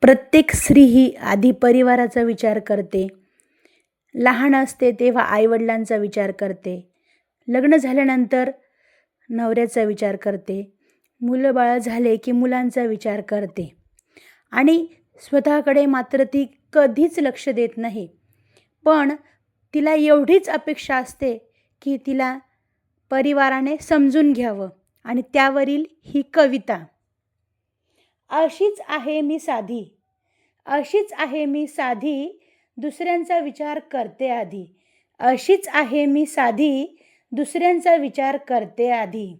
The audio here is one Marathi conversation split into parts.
प्रत्येक स्त्री ही आधी परिवाराचा विचार करते. लहान असते तेव्हा आईवडिलांचा विचार करते. लग्न झाल्यानंतर नवऱ्याचा विचार करते. मुलं बाळं झाले की मुलांचा विचार करते. आणि स्वतःकडे मात्र ती कधीच लक्ष देत नाही. पण तिला एवढीच अपेक्षा असते की तिला परिवाराने समजून घ्यावं. आणि त्यावरील ही कविता. अशीच आहे मी साधी, अशीच आहे मी साधी, दुसऱ्यांचा विचार करते आधी. अशीच आहे मी साधी, दुसऱ्यांचा विचार करते आधी.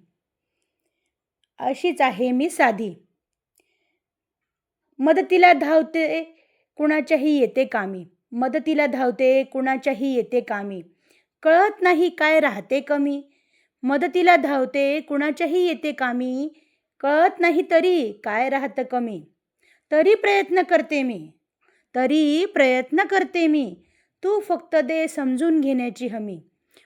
अशीच आहे मी साधी. मदतीला धावते कुणाच्याही येते कामी. मदतीला धावते कुणाच्याही येते कामी. कळत नाही काय राहते कमी. मदतीला धावते कुणाच्याही येते कामी. कळत नाही तरी काय राहतं कमी. तरी प्रयत्न करते मी, तरी प्रयत्न करते मी, तू फक्त दे समजून घेण्याची हमी.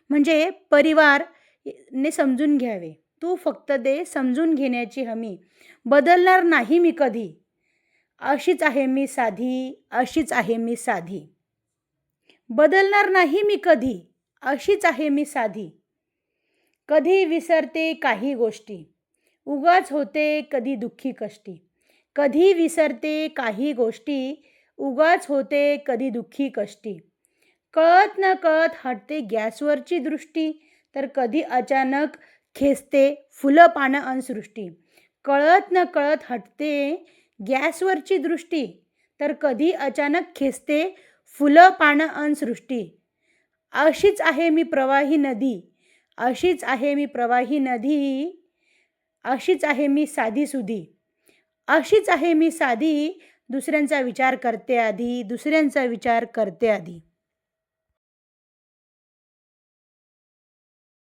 म्हणजे परिवारने समजून घ्यावे. तू फक्त दे समजून घेण्याची हमी. बदलणार नाही मी कधी. अशीच आहे मी साधी, अशीच आहे मी साधी. बदलणार नाही मी कधी. अशीच आहे मी साधी. कधी विसरते काही गोष्टी, उगाच होते कधी दुःखी कष्टी. कधी विसरते काही गोष्टी, उगाच होते कधी दुःखी कष्टी. कळत न कळत हटते गॅसवरची दृष्टी, तर कधी अचानक खेचते फुलं पानं अन सृष्टी. कळत न कळत हटते गॅसवरची दृष्टी, तर कधी अचानक खेचते फुलं पानं अन सृष्टी. अशीच आहे मी प्रवाही नदी, अशीच आहे मी प्रवाही नदी. अशीच आहे मी साधीसुधी. अशीच आहे मी साधी, दुसऱ्यांचा विचार करते आधी, दुसऱ्यांचा विचार करते आधी.